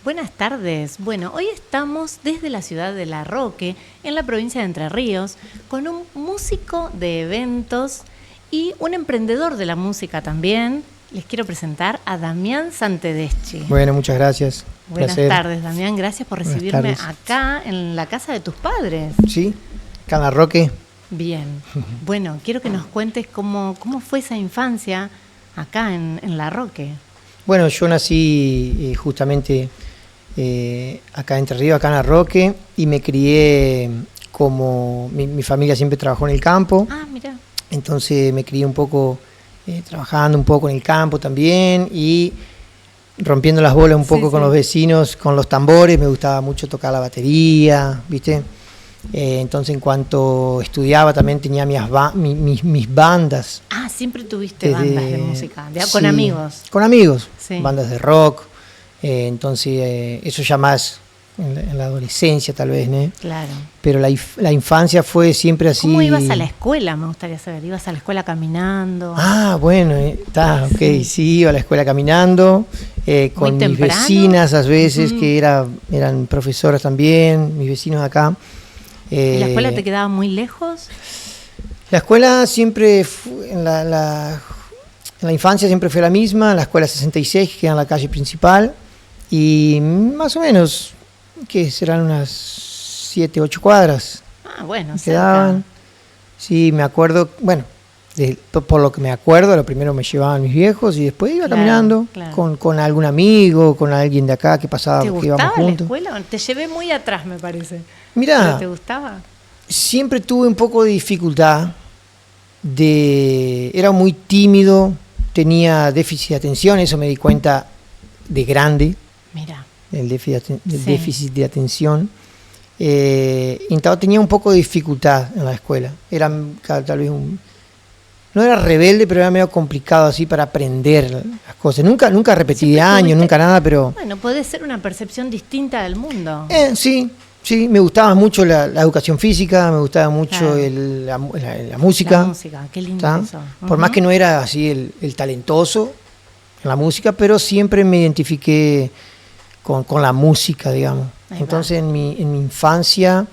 Buenas tardes. Bueno, hoy estamos desde la ciudad de La Roque, en la provincia de Entre Ríos, con un músico de eventos y un emprendedor de la música también. Les quiero presentar a Damián Santedeschi. Bueno, muchas gracias. Buenas Placer. tardes, Damián. Gracias por recibirme acá en la casa de tus padres. Sí, acá en La Roque. Bien. Bueno, quiero que nos cuentes cómo fue esa infancia acá en La Roque. Bueno, yo nací justamente acá en Entre Ríos, acá en La Roque, y me crié como mi familia siempre trabajó en el campo. Ah, mira. Entonces me crié un poco trabajando un poco en el campo también y rompiendo las bolas un poco con los vecinos, con los tambores. Me gustaba mucho tocar la batería, ¿viste? Entonces en cuanto estudiaba también tenía mis bandas. Ah, siempre tuviste bandas de música, con amigos. Con amigos, sí. Bandas de rock. Entonces eso ya más en la adolescencia tal vez, ¿no? Claro. Pero la infancia fue siempre así. ¿Cómo ibas a la escuela? Me gustaría saber. ¿Ibas a la escuela caminando? Ah, bueno, ok, sí, iba a la escuela caminando, con mis vecinas a veces, que eran profesoras también, mis vecinos acá. ¿Y la escuela te quedaba muy lejos? La escuela siempre, en la infancia siempre fue la misma, la escuela 66, que queda en la calle principal, y más o menos, que serán unas 7, 8 cuadras. Ah, bueno, quedaban. Cerca. Sí, me acuerdo, bueno, por lo que me acuerdo, lo primero me llevaban mis viejos y después iba caminando con algún amigo, con alguien de acá que pasaba, que íbamos juntos. ¿Te gustaba la escuela? Te llevé muy atrás, me parece. Mirá, ¿te gustaba? Siempre tuve un poco de dificultad, era muy tímido, tenía déficit de atención, eso me di cuenta de grande. Mira. El déficit de atención. Entonces tenía un poco de dificultad en la escuela. Era tal vez no era rebelde, pero era medio complicado así para aprender las cosas. Nunca repetí de año, nunca nada, pero... Bueno, puede ser una percepción distinta del mundo. Sí, me gustaba mucho la educación física, me gustaba mucho la música. La música, qué lindo eso. Por más que no era así el talentoso en la música, pero siempre me identifiqué con la música, digamos. Entonces en mi infancia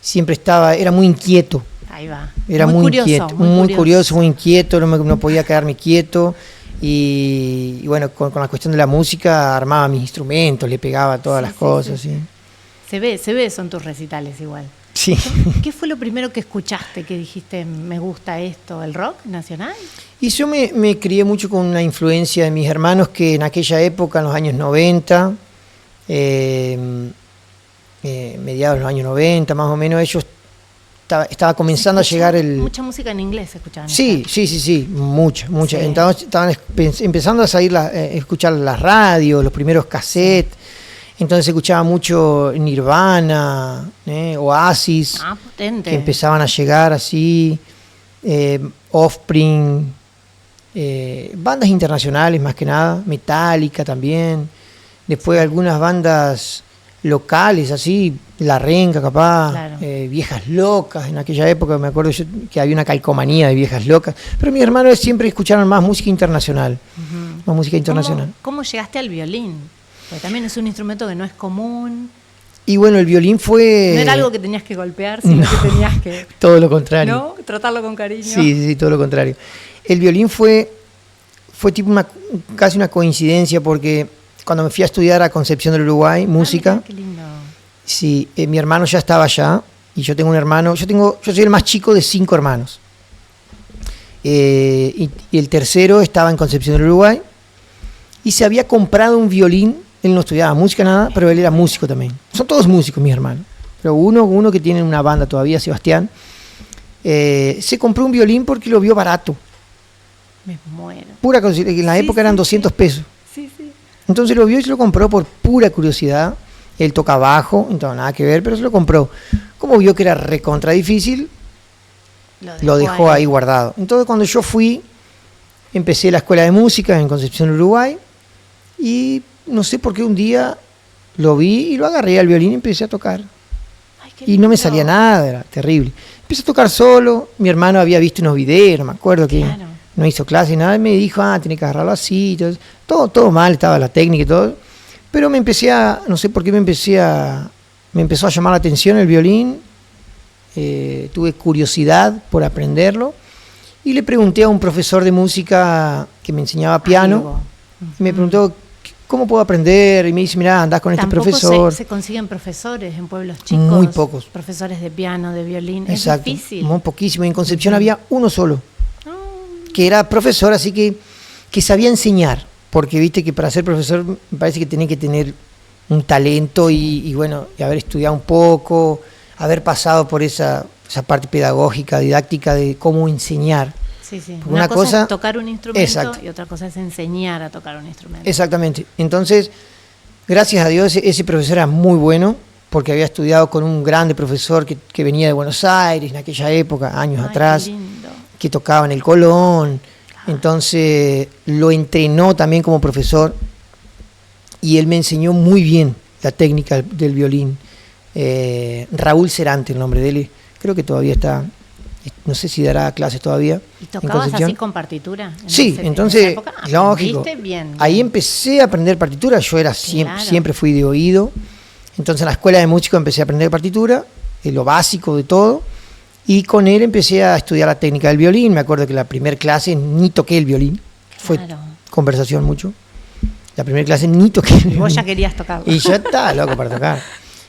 siempre era muy inquieto. Ahí va. Era muy inquieto, muy curioso, muy inquieto, no podía quedarme quieto. Y bueno, con la cuestión de la música armaba mis instrumentos, le pegaba todas las cosas. Sí. Se ve eso en tus recitales igual. Sí. ¿Qué fue lo primero que escuchaste que dijiste, me gusta esto, el rock nacional? Y yo me crié mucho con una influencia de mis hermanos que en aquella época, en los años 90, mediados de los años 90, más o menos, ellos estaba comenzando a llegar mucha música en inglés escuchaban. Sí, mucha. Sí. Entonces, estaban empezando a salir escuchar las radios, los primeros cassettes. Entonces se escuchaba mucho Nirvana, Oasis, potente. Que empezaban a llegar así, Offspring, bandas internacionales más que nada, Metallica también, después algunas bandas locales así, La Renga capaz, Viejas Locas, en aquella época me acuerdo yo que había una calcomanía de Viejas Locas, pero mis hermanos siempre escucharon más música internacional, más música internacional. ¿Cómo llegaste al violín? Porque también es un instrumento que no es común. Y bueno, el violín fue... No era algo que tenías que golpear, sino que tenías que... Todo lo contrario. ¿No? Tratarlo con cariño. Sí, todo lo contrario. El violín fue tipo casi una coincidencia porque cuando me fui a estudiar a Concepción del Uruguay, música... Mira, qué lindo. Sí, mi hermano ya estaba allá y yo tengo un hermano... Yo soy el más chico de 5 hermanos. Y el tercero estaba en Concepción del Uruguay y se había comprado un violín. Él no estudiaba música nada, pero él era músico también. Son todos músicos, mis hermanos. Pero uno que tiene una banda todavía, Sebastián, se compró un violín porque lo vio barato. Me muero. Pura curiosidad, en la época eran 200 pesos. Sí. Entonces lo vio y se lo compró por pura curiosidad. Él toca bajo, entonces nada que ver, pero se lo compró. Como vio que era recontra difícil, lo dejó ahí guardado. Entonces cuando yo fui, empecé la escuela de música en Concepción, Uruguay, y no sé por qué un día lo vi y lo agarré al violín y empecé a tocar. Y no me salía nada, era terrible. Empecé a tocar solo, mi hermano había visto unos videos, no me acuerdo que no hizo clase y nada, y me dijo, tiene que agarrarlo así, todo mal, estaba la técnica y todo. Pero no sé por qué me empezó a llamar la atención el violín, tuve curiosidad por aprenderlo y le pregunté a un profesor de música que me enseñaba piano, y me preguntó cómo puedo aprender, y me dice, mirá, andás con este profesor. Se consiguen profesores en pueblos chicos. Muy pocos. Profesores de piano, de violín. Exacto. Es difícil. Muy poquísimo. En Concepción había uno solo, que era profesor, así que sabía enseñar. Porque viste que para ser profesor me parece que tenés que tener un talento y bueno, y haber estudiado un poco, haber pasado por esa parte pedagógica, didáctica de cómo enseñar. Sí. Una cosa es tocar un instrumento y otra cosa es enseñar a tocar un instrumento. Exactamente. Entonces, gracias a Dios, ese profesor era muy bueno, porque había estudiado con un grande profesor que venía de Buenos Aires en aquella época, años atrás, que tocaba en el Colón. Entonces lo entrenó también como profesor y él me enseñó muy bien la técnica del violín. Raúl Cerante, el nombre de él, creo que todavía está, no sé si dará clases todavía. ¿Y tocabas así con partitura? Sí, entonces, lógico, bien. Ahí empecé a aprender partitura, yo era siempre fui de oído, entonces en la escuela de música empecé a aprender partitura, lo básico de todo. Y con él empecé a estudiar la técnica del violín. Me acuerdo que la primera clase ni toqué el violín. Fue conversación mucho. La primera clase ni toqué el violín. Vos ya querías tocarlo. Y yo estaba loco para tocar.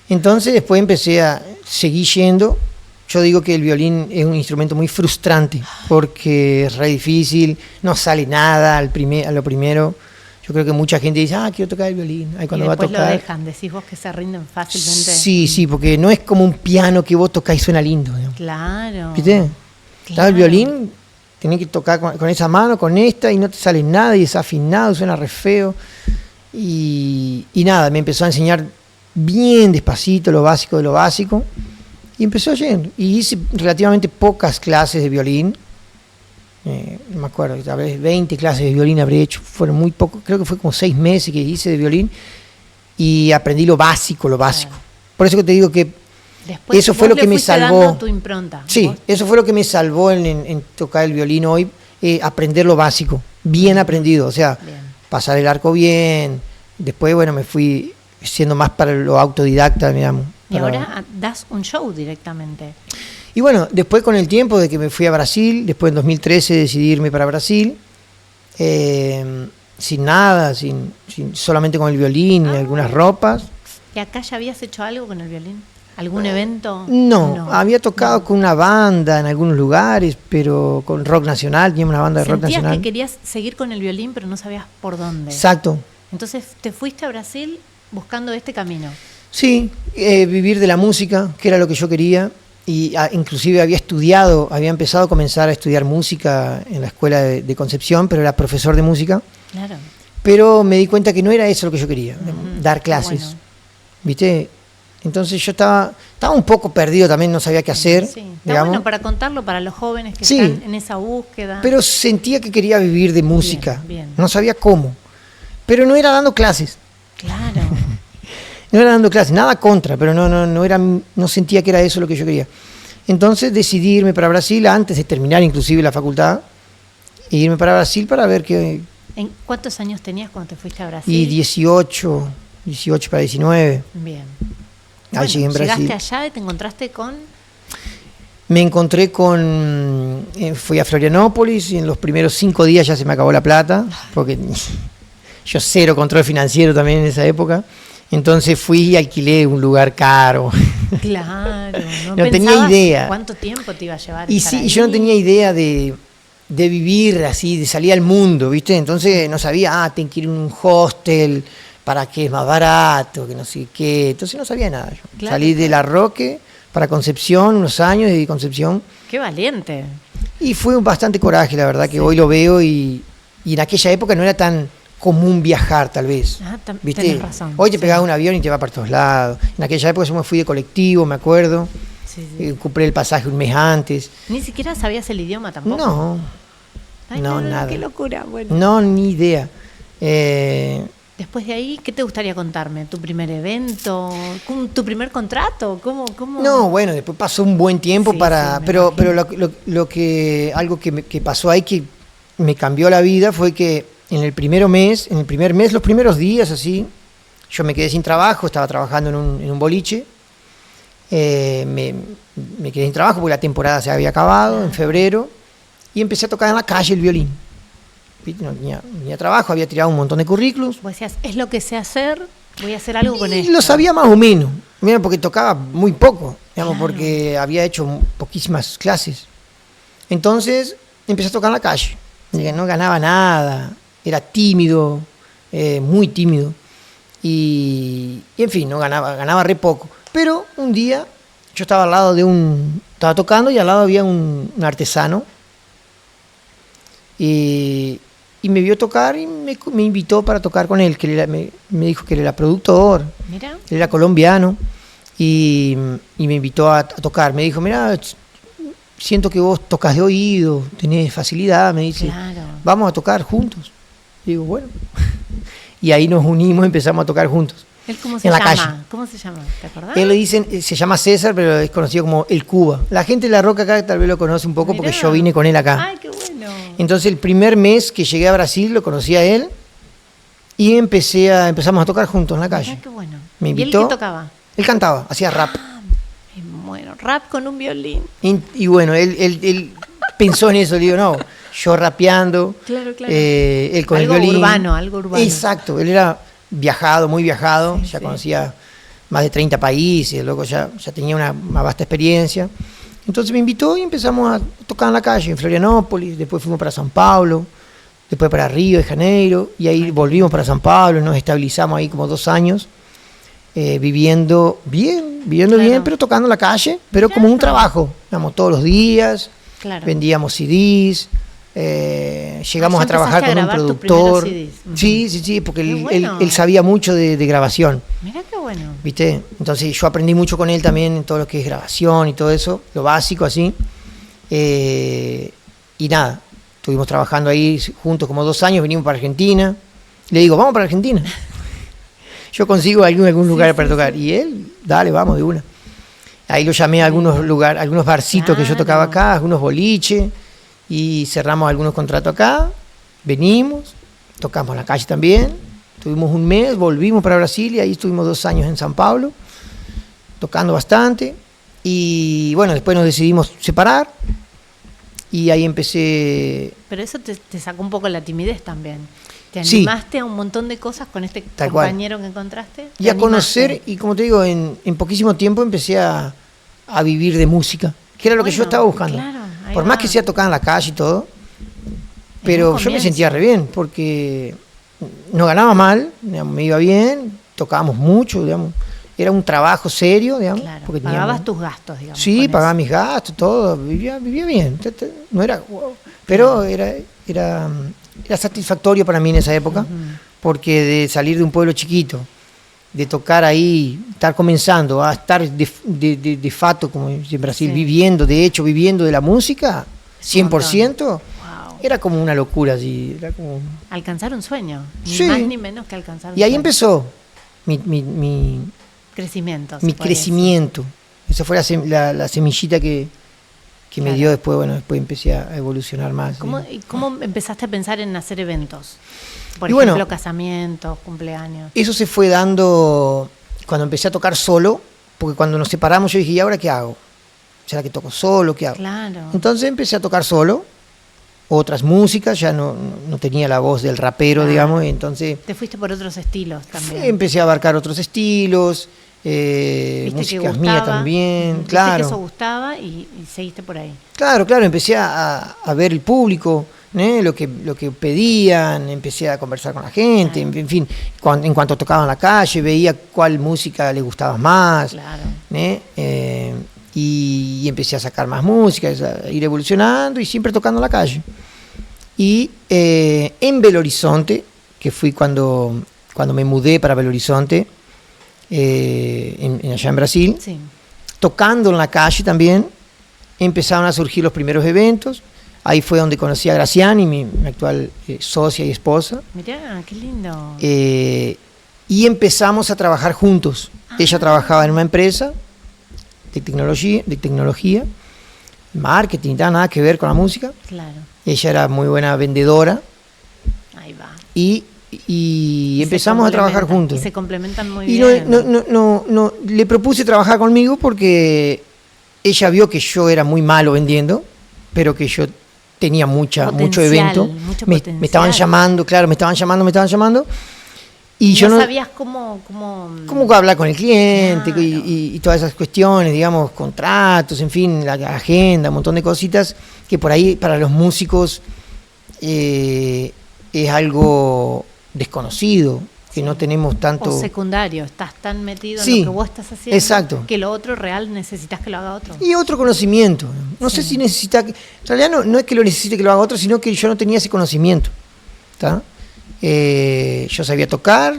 Entonces después empecé a seguir yendo. Yo digo que el violín es un instrumento muy frustrante porque es re difícil, no sale nada a lo primero. Yo creo que mucha gente dice, quiero tocar el violín. Ahí cuando y va a tocar, lo dejan, decís vos que se rinden fácilmente. Sí, porque no es como un piano que vos tocás y suena lindo. Digamos. Claro. ¿Viste? Claro. El violín, tenés que tocar con esa mano, con esta, y no te sale nada, y es afinado, suena re feo. Y nada, me empezó a enseñar bien despacito lo básico de lo básico, y empezó yendo. Y hice relativamente pocas clases de violín. No me acuerdo, tal vez 20 clases de violín habré hecho, fueron muy pocos, creo que fue como 6 meses que hice de violín y aprendí lo básico. Por eso que te digo que después, eso fue lo que me salvó. Tu impronta. Sí, eso fue lo que me salvó en tocar el violín hoy, aprender lo básico, bien aprendido, o sea, pasar el arco bien, después bueno, me fui siendo más para lo autodidacta, digamos. Y ahora das un show directamente. Y bueno, después con el tiempo de que me fui a Brasil, después en 2013 decidí irme para Brasil, sin nada, solamente con el violín y algunas ropas. ¿Y acá ya habías hecho algo con el violín? ¿Algún evento? No, había tocado con una banda en algunos lugares, pero con rock nacional, teníamos una banda de rock nacional. Sentías que querías seguir con el violín, pero no sabías por dónde. Exacto. Entonces te fuiste a Brasil buscando este camino. Sí, vivir de la música, que era lo que yo quería. Y inclusive había empezado a comenzar a estudiar música en la escuela de Concepción, pero era profesor de música. Claro. Pero me di cuenta que no era eso lo que yo quería, dar clases. Bueno. ¿Viste? Entonces yo estaba un poco perdido también, no sabía qué hacer. Sí. Está bueno para contarlo para los jóvenes que están en esa búsqueda. Pero sentía que quería vivir de música. Bien. No sabía cómo. Pero no era dando clases. Claro. No era dando clases, nada contra, pero no sentía que era eso lo que yo quería. Entonces decidí irme para Brasil antes de terminar inclusive la facultad, e irme para Brasil para ver qué. ¿En cuántos años tenías cuando te fuiste a Brasil? Y 18 para 19. Bien. Ahí llegué en Brasil. Llegaste allá y te encontraste con. Me encontré fui a Florianópolis y en los primeros 5 días ya se me acabó la plata, porque yo cero control financiero también en esa época. Entonces fui y alquilé un lugar caro. Claro, no tenía idea. ¿Cuánto tiempo te iba a llevar? Y sí, yo no tenía idea de vivir así, de salir al mundo, ¿viste? Entonces no sabía, tengo que ir a un hostel para que es más barato, que no sé qué. Entonces no sabía nada. Claro, salí de La Roque para Concepción, unos años de Concepción. ¡Qué valiente! Y fue bastante coraje, la verdad, que hoy lo veo y en aquella época no era tan común viajar, tal vez. ¿Viste? Tenés razón. Hoy te pegás un avión y te va para todos lados. En aquella época yo me fui de colectivo, me acuerdo. Sí. Compré el pasaje un mes antes. ¿Ni siquiera sabías el idioma tampoco? No. No, nada. Qué locura. Bueno. No, ni idea. Después de ahí, ¿qué te gustaría contarme? ¿Tu primer evento? ¿Tu primer contrato? ¿Cómo? No, bueno, después pasó un buen tiempo pero algo que pasó ahí que me cambió la vida fue que en el primer mes, los primeros días así, yo me quedé sin trabajo, estaba trabajando en un boliche. Me quedé sin trabajo porque la temporada se había acabado en febrero y empecé a tocar en la calle el violín. No tenía trabajo, había tirado un montón de currículos. Vos decías, es lo que sé hacer, voy a hacer algo con Y esto. lo sabía más o menos, mira, porque tocaba muy poco, digamos, porque había hecho poquísimas clases. Entonces empecé a tocar en la calle. No ganaba nada, era tímido, muy tímido. Y en fin, no ganaba re poco. Pero un día yo estaba al lado estaba tocando y al lado había un artesano. Y me vio tocar y me invitó para tocar con él, que me dijo que él era productor. Mira. Él era colombiano y me invitó a tocar. Me dijo, mira, siento que vos tocas de oído, tenés facilidad, me dice, claro. Vamos a tocar juntos. Y digo, bueno. Y ahí nos unimos, empezamos a tocar juntos. ¿Él cómo se en la llama? calle. ¿Cómo se llama? ¿Te acordás? Él le dicen, se llama César, pero es conocido como el Cuba. La gente de La Roca acá tal vez lo conoce un poco. Mirá. Porque yo vine con él acá. ¡Ay, qué bueno! Entonces el primer mes que llegué a Brasil lo conocí a él y empezamos a tocar juntos en la calle. Ay, qué bueno. Me invitó. ¿Y él qué tocaba? Él cantaba, hacía rap. Bueno, rap con un violín. Y bueno, él pensó en eso, le digo, no, yo rapeando. Claro. Él con algo el violín. Algo urbano. Exacto, él era viajado, muy viajado, Sí, ya conocía más de 30 países, luego ya tenía una vasta experiencia. Entonces me invitó y empezamos a tocar en la calle, en Florianópolis, después fuimos para San Pablo, después para Río de Janeiro, y ahí volvimos para San Pablo, nos estabilizamos ahí como 2 años, viviendo bien, pero tocando en la calle, pero como un trabajo, digamos, todos los días, vendíamos CDs, llegamos a trabajar con un productor. Sí, porque él sabía mucho de grabación. Mirá qué bueno. ¿Viste? Entonces yo aprendí mucho con él también en todo lo que es grabación y todo eso, lo básico así. Y nada, estuvimos trabajando ahí juntos como 2 años, venimos para Argentina. Le digo, vamos para Argentina. Yo consigo algún lugar para tocar. Y él, dale, vamos de una. Ahí lo llamé a algunos lugares, algunos barcitos que yo tocaba acá, algunos boliches. Y cerramos algunos contratos acá, venimos, tocamos en la calle también, tuvimos un mes, volvimos para Brasil y ahí estuvimos 2 años en San Pablo, tocando bastante, y bueno, después nos decidimos separar, y ahí empecé... Pero eso te sacó un poco la timidez también, ¿te animaste a un montón de cosas con este compañero que encontraste? Y a conocer, y como te digo, en poquísimo tiempo empecé a vivir de música, que era lo que yo estaba buscando. Claro. Por más que sea tocar en la calle y todo, pero yo me sentía re bien, porque no ganaba mal, digamos, me iba bien, tocábamos mucho, digamos, era un trabajo serio, digamos. Claro, porque pagabas tus gastos, digamos. Sí, pagaba mis gastos, todo, vivía bien, no era, pero era satisfactorio para mí en esa época, porque de salir de un pueblo chiquito, de tocar ahí, estar comenzando a estar de fato, como en Brasil, viviendo de la música, 100%, era como una locura. Así, era como... Alcanzar un sueño, ni más ni menos que alcanzar un sueño. Y ahí empezó mi crecimiento. Mi crecimiento. Esa fue la semillita que me dio después, después empecé a evolucionar más. ¿Cómo empezaste a pensar en hacer eventos? Por ejemplo, casamientos, cumpleaños. Eso se fue dando cuando empecé a tocar solo, porque cuando nos separamos yo dije, ¿y ahora qué hago? ¿Será que toco solo? ¿Qué hago? Claro. Entonces empecé a tocar solo, otras músicas, ya no tenía la voz del rapero, digamos, y entonces... Te fuiste por otros estilos también. Empecé a abarcar otros estilos, músicas mías también, claro. Viste que eso gustaba y seguiste por ahí. Claro, empecé a ver el público, lo que pedían, empecé a conversar con la gente, en fin, en cuanto tocaba en la calle, veía cuál música le gustaba más, claro. Y empecé a sacar más música, a ir evolucionando y siempre tocando en la calle. Y en Belo Horizonte, que fui cuando me mudé para Belo Horizonte, allá en Brasil, tocando en la calle también, empezaron a surgir los primeros eventos. Ahí fue donde conocí a Graciani, mi actual socia y esposa. Mirá, qué lindo. Y empezamos a trabajar juntos. Ella trabajaba en una empresa de tecnología, marketing, nada que ver con la música. Claro. Ella era muy buena vendedora. Ahí va. Y y empezamos a trabajar juntos. Y se complementan muy y bien. No, le propuse trabajar conmigo porque ella vio que yo era muy malo vendiendo, pero que yo tenía mucho evento. Me estaban llamando, claro, me estaban llamando. Y yo no sabías cómo hablar con el cliente, claro. y todas esas cuestiones, digamos, contratos, en fin, la agenda, un montón de cositas que por ahí para los músicos es algo desconocido, que no tenemos tanto... O secundario, estás tan metido en lo que vos estás haciendo, exacto, que lo otro real necesitas que lo haga otro. Y otro conocimiento. No sé si necesita... En realidad no es que lo necesite que lo haga otro, sino que yo no tenía ese conocimiento. ¿Está? Yo sabía tocar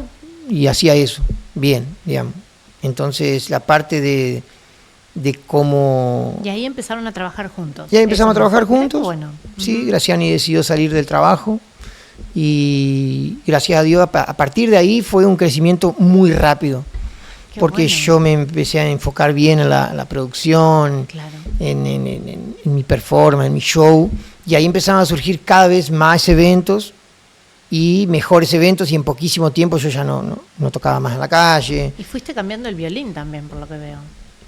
y hacía eso, bien, digamos. Entonces la parte de cómo... Y ahí empezaron a trabajar juntos. Ya empezamos a trabajar juntos. Bueno. Sí, Graciani decidió salir del trabajo. Y gracias a Dios, a partir de ahí fue un crecimiento muy rápido. Qué porque bueno. Yo me empecé a enfocar bien en la producción, claro. en mi performance, en mi show, y ahí empezaron a surgir cada vez más eventos y mejores eventos, y en poquísimo tiempo yo ya no tocaba más en la calle. Y fuiste cambiando el violín también, por lo que veo.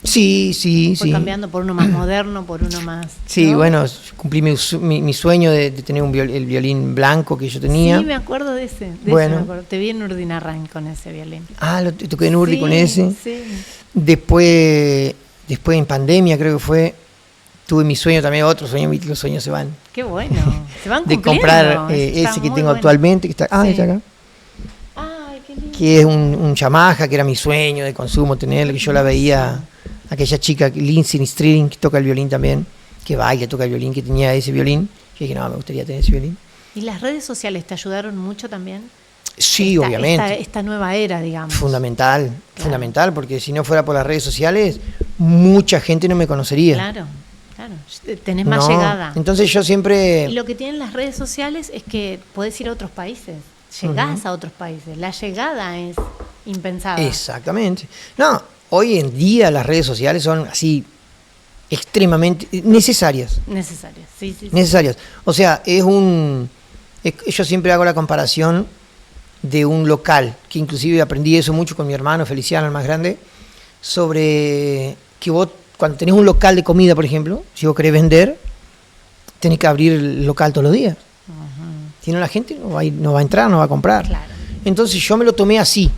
Sí. Fue cambiando por uno más moderno, por uno más... Sí, ¿no? Bueno, cumplí mi sueño de tener el violín blanco que yo tenía. Sí, me acuerdo de ese. Te vi en Urdinarrain con ese violín. Toqué en Urdi con ese. Sí. Después en pandemia creo que fue, tuve mi sueño también, otro sueño, los sueños se van. Qué bueno, se van cumpliendo. De comprar ese que tengo actualmente, que está, está acá. Ay, qué lindo. Que es un Yamaha, que era mi sueño de consumo tenerlo, que yo la veía... Aquella chica, Lindsay String, que toca el violín también, que baila, toca el violín, que tenía ese violín. Yo dije, me gustaría tener ese violín. ¿Y las redes sociales te ayudaron mucho también? Sí, obviamente. Esta nueva era, digamos. Fundamental, porque si no fuera por las redes sociales, mucha gente no me conocería. Claro. Tenés más llegada. Entonces yo siempre... Y lo que tienen las redes sociales es que podés ir a otros países. Llegás a otros países. La llegada es impensada. Exactamente. Hoy en día las redes sociales son así extremadamente necesarias. Sí. Necesarias. O sea, yo siempre hago la comparación de un local, que inclusive aprendí eso mucho con mi hermano Feliciano, el más grande, sobre que vos, cuando tenés un local de comida, por ejemplo, si vos querés vender, tenés que abrir el local todos los días. Si no, la gente no va a entrar, no va a comprar. Claro. Entonces yo me lo tomé así,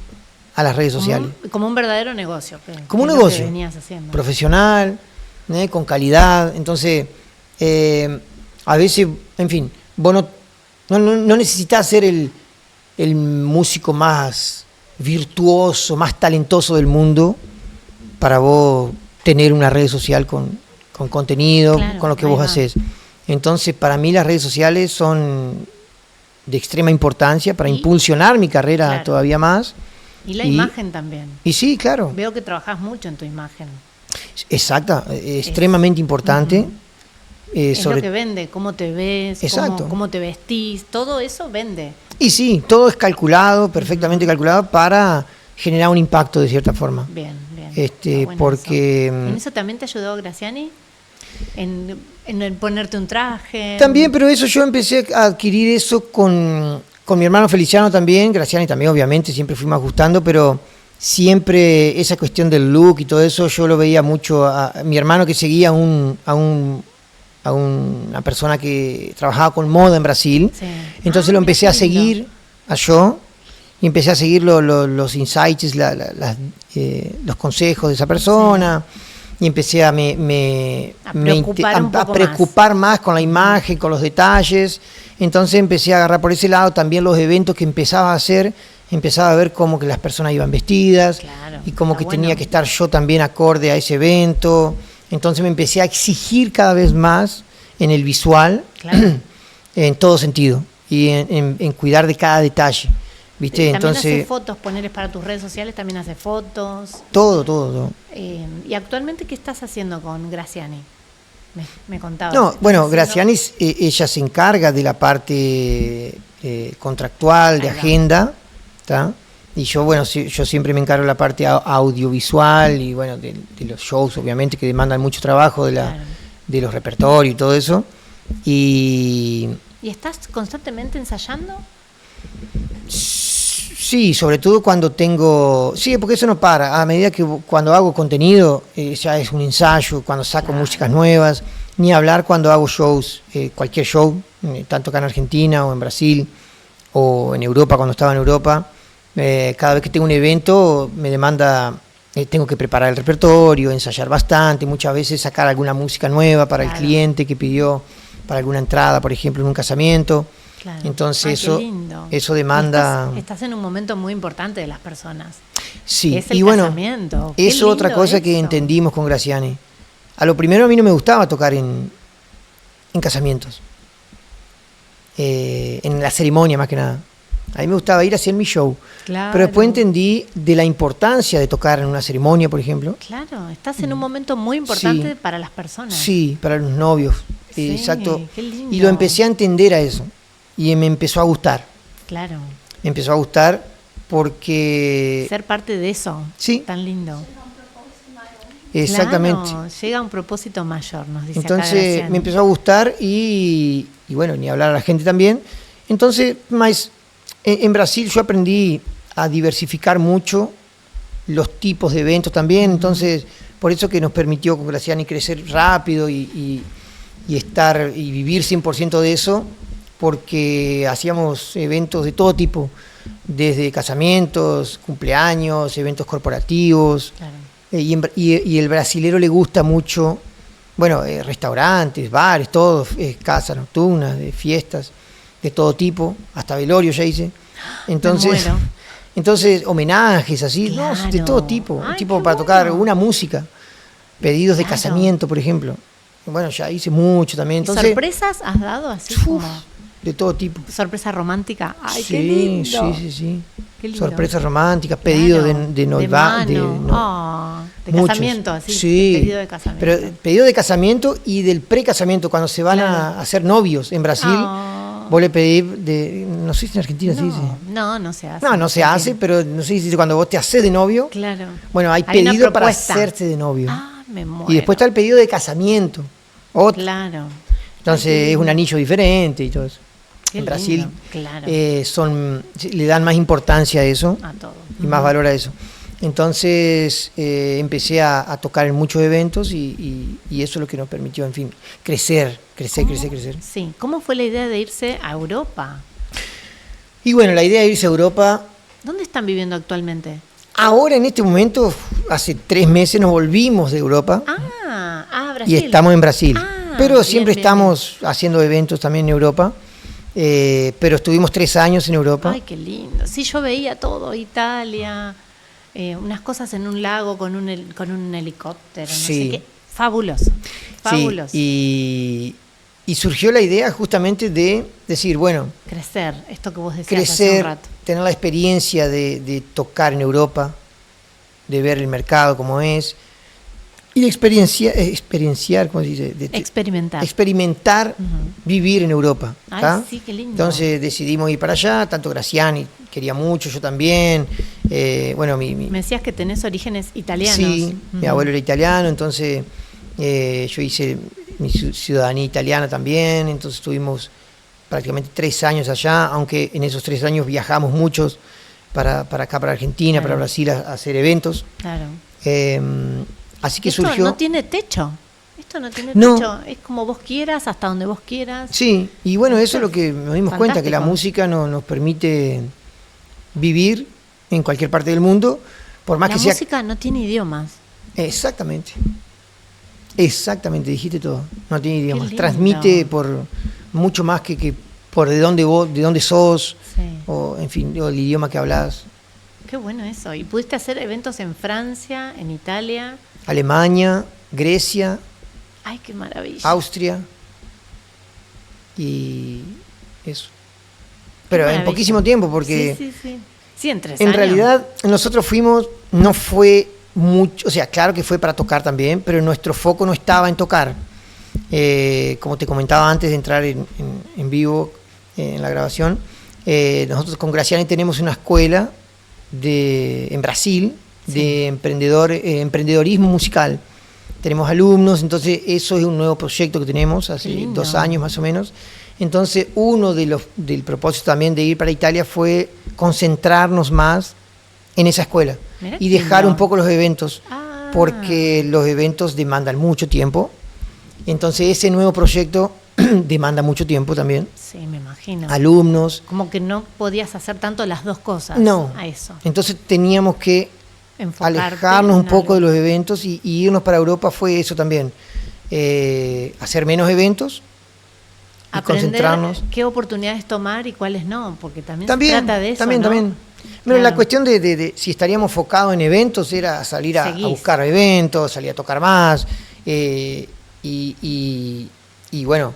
a las redes sociales. Como un verdadero negocio. Como un negocio. Que venías haciendo. Profesional, con calidad. Entonces, a veces, en fin, vos no necesitas ser el músico más virtuoso, más talentoso del mundo para vos tener una red social con contenido, con lo que vos haces. Entonces, para mí las redes sociales son de extrema importancia para impulsionar mi carrera todavía más. Y la imagen también. Y sí, claro. Veo que trabajás mucho en tu imagen. Exacto, extremadamente importante. Es lo que vende, cómo te ves, cómo te vestís, todo eso vende. Y sí, todo es calculado, perfectamente calculado para generar un impacto de cierta forma. Bien. Porque... ¿En eso también te ayudó Graciani? ¿En ponerte un traje? También, pero eso yo empecé a adquirir eso con mi hermano Feliciano también, Graciani también, obviamente, siempre fuimos ajustando, pero siempre esa cuestión del look y todo eso, yo lo veía mucho a mi hermano, que seguía a una persona que trabajaba con moda en Brasil. Sí. Entonces lo empecé a seguir y empecé a seguir los insights, los consejos de esa persona. Sí. Y empecé a preocupar más con la imagen, con los detalles. Entonces empecé a agarrar por ese lado también los eventos que empezaba a hacer. Empezaba a ver cómo que las personas iban vestidas y cómo que tenía que estar yo también acorde a ese evento. Entonces me empecé a exigir cada vez más en el visual, en todo sentido, y en cuidar de cada detalle. ¿Viste? También entonces haces fotos, ponerles para tus redes sociales, también haces fotos. Todo. ¿Y actualmente qué estás haciendo con Graciani? Me contabas. No, bueno, Graciani, ella se encarga de la parte contractual, de agenda, ¿tá? Y yo siempre me encargo de la parte audiovisual y bueno, de los shows, obviamente, que demandan mucho trabajo, de los repertorios y todo eso. ¿Y estás constantemente ensayando? Sí, sobre todo cuando tengo... Sí, porque eso no para. A medida que cuando hago contenido, ya es un ensayo, cuando saco músicas nuevas, ni hablar cuando hago shows, cualquier show, tanto acá en Argentina o en Brasil o en Europa, cuando estaba en Europa. Cada vez que tengo un evento me demanda, tengo que preparar el repertorio, ensayar bastante, muchas veces sacar alguna música nueva para el cliente que pidió para alguna entrada, por ejemplo, en un casamiento. Claro. Entonces eso demanda... Estás en un momento muy importante de las personas. Sí, es el y bueno, casamiento. es otra cosa que entendimos con Graciani. A lo primero a mí no me gustaba tocar en casamientos, en la ceremonia más que nada. A mí me gustaba ir a hacer mi show. Claro. Pero después entendí de la importancia de tocar en una ceremonia, por ejemplo. Claro, estás en un momento muy importante para las personas. Sí, para los novios. Sí, exacto. Qué lindo. Y lo empecé a entender a eso. Y me empezó a gustar. Claro. Me empezó a gustar porque... Ser parte de eso. Sí. Tan lindo. Exactamente. Claro, llega a un propósito mayor, nos dice Entonces acá me empezó a gustar y bueno, ni hablar a la gente también. Entonces, más en Brasil yo aprendí a diversificar mucho los tipos de eventos también. Entonces, por eso que nos permitió con Graciani crecer rápido y estar y vivir 100% de eso, porque hacíamos eventos de todo tipo, desde casamientos, cumpleaños, eventos corporativos. Claro. Y el brasilero le gusta mucho, bueno, restaurantes, bares, todo, casas nocturnas, de fiestas, de todo tipo, hasta velorio ya hice. Entonces homenajes así, claro. ¿no? De todo tipo, Ay, tipo qué para bueno. tocar una música, pedidos de Claro. casamiento, por ejemplo. Bueno, ya hice mucho también. Entonces, ¿Sorpresas has dado así como de todo tipo. sorpresa romántica? Ay, Sí, qué lindo. sí. Qué lindo. Sorpresas románticas, pedidos Claro, de noivado, mano. De muchos. casamiento, así. Sí, Pedido de casamiento. pero pedido de casamiento y del precasamiento, cuando se van a hacer novios en Brasil, vos le pedís, no sé si en Argentina se dice. No se hace. No se hace, pero no sé si cuando vos te haces de novio, Claro. bueno, hay una pedido para propuesta. hacerse de novio. Ah, me muero. Y después está el pedido de casamiento. Otro. Claro. Entonces es un anillo diferente y todo eso. Qué en Brasil lindo, claro. le dan más importancia a eso A todo. y más valor a eso. Entonces empecé a tocar en muchos eventos y eso es lo que nos permitió, en fin, crecer. Sí. ¿Cómo fue la idea de irse a Europa? Y bueno, la idea de irse a Europa, ¿Dónde están viviendo actualmente? ahora en este momento, hace 3 meses nos volvimos de Europa Brasil. y estamos en Brasil. Pero bien, siempre bien, estamos haciendo eventos también en Europa. Pero estuvimos 3 años en Europa. Ay, qué lindo. Sí, yo veía todo, Italia, unas cosas en un lago con un helicóptero, no Sí. sé qué. Fabuloso. Sí, y surgió la idea justamente de decir, bueno, Crecer, esto que vos decías hace un crecer, rato. tener la experiencia de tocar en Europa, de ver el mercado como es, y de experienciar, ¿cómo se dice? Experimentar vivir en Europa. Ay, sí, qué lindo. Entonces decidimos ir para allá, tanto Graciani quería mucho, yo también. Bueno, Me decías que tenés orígenes italianos. Sí, mi abuelo era italiano, entonces yo hice mi ciudadanía italiana también, entonces estuvimos prácticamente 3 años allá, aunque en esos 3 años viajamos muchos para acá, para Argentina, Claro. para Brasil a hacer eventos. Claro. Así que Esto surgió... no tiene techo. Esto no tiene No. techo. Es como vos quieras, hasta donde vos quieras. Sí, y bueno, eso es lo que nos dimos cuenta, que la Fantástico. música nos permite vivir en cualquier parte del mundo, por más La que sea... música no tiene idiomas. Exactamente, dijiste todo, no tiene idiomas, lindo. transmite por mucho más que por de dónde sos, Sí. o en fin, o el idioma que hablas. Qué bueno eso. ¿Y pudiste hacer eventos en Francia, en Italia? Alemania, Grecia, Ay, qué maravilla. Austria y eso. Pero en maravilla. poquísimo tiempo, porque Sí, en 3 en años. realidad nosotros fuimos, no fue mucho, o sea, claro que fue para tocar también, pero nuestro foco no estaba en tocar. Como te comentaba antes de entrar en vivo en la grabación, nosotros con Graciani tenemos una escuela en Brasil de emprendedorismo musical. Tenemos alumnos, entonces eso es un nuevo proyecto que tenemos hace 2 años más o menos. Entonces, uno del propósito también de ir para Italia fue concentrarnos más en esa escuela y dejar un poco los eventos, porque los eventos demandan mucho tiempo. Entonces, ese nuevo proyecto demanda mucho tiempo también. Sí, me imagino. Alumnos. Como que no podías hacer tanto las dos cosas. No. A eso. Entonces, teníamos que alejarnos un poco de los eventos y irnos para Europa. Fue eso también. Hacer menos eventos. Aprender concentrarnos. qué oportunidades tomar y cuáles no, porque también se trata de eso, ¿no? Pero claro, la cuestión de si estaríamos focados en eventos era salir a buscar eventos, salir a tocar más, y bueno,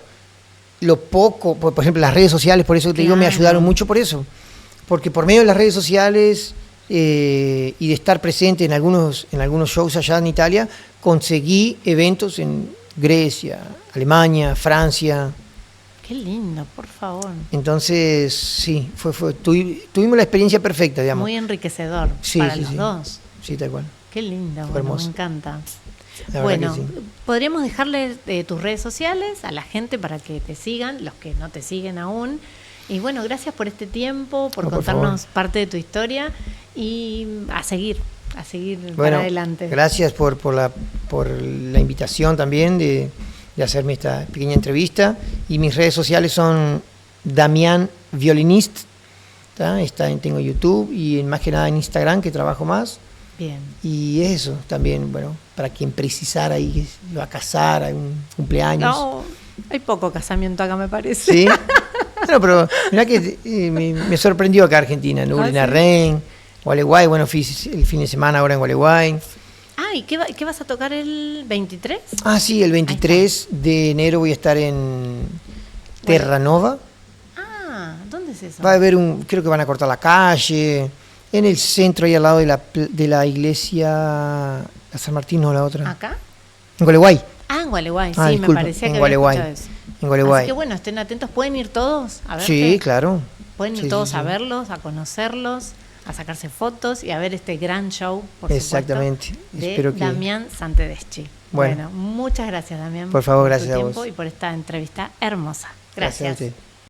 lo poco, por ejemplo, las redes sociales, por eso te digo, me ayudaron mucho por eso, porque por medio de las redes sociales y de estar presente en algunos shows allá en Italia, conseguí eventos en Grecia, Alemania, Francia. Qué lindo, por favor. Entonces, sí, tuvimos la experiencia perfecta, digamos. Muy enriquecedor para los dos. Sí, tal cual. Qué lindo, me encanta. Bueno, podríamos dejarle tus redes sociales a la gente para que te sigan, los que no te siguen aún. Y bueno, gracias por este tiempo, por contarnos parte de tu historia y a seguir para adelante. Gracias por la invitación también de hacerme esta pequeña entrevista. Y mis redes sociales son Damián Violinist, tengo YouTube y más que nada en Instagram, que trabajo más. Bien. Y eso también, bueno, para quien precisara y lo va a casar, hay un cumpleaños. No, hay poco casamiento acá, me parece. Sí. Bueno, pero mirá que me sorprendió acá Argentina, en Urlinarren, Gualeguay, bueno, fui el fin de semana ahora en Gualeguay. ¿Y qué vas a tocar el 23? Sí, el 23 de enero voy a estar en Terranova. ¿Dónde es eso? Va a haber creo que van a cortar la calle, en el centro, ahí al lado de la iglesia a San Martín, no, la otra. ¿Acá? En Gualeguay. En Gualeguay, sí, disculpa, me parecía que había escuchado eso. En Gualeguay. Así que bueno, estén atentos, ¿pueden ir todos a verte? Sí, claro. Pueden ir todos a verlos, a conocerlos, a sacarse fotos y a ver este gran show, por Exactamente. supuesto, de Espero que... Damián Santedeschi. Bueno, muchas gracias, Damián. Por favor, gracias tu a tiempo vos. y por esta entrevista hermosa. Gracias. Gracias a usted.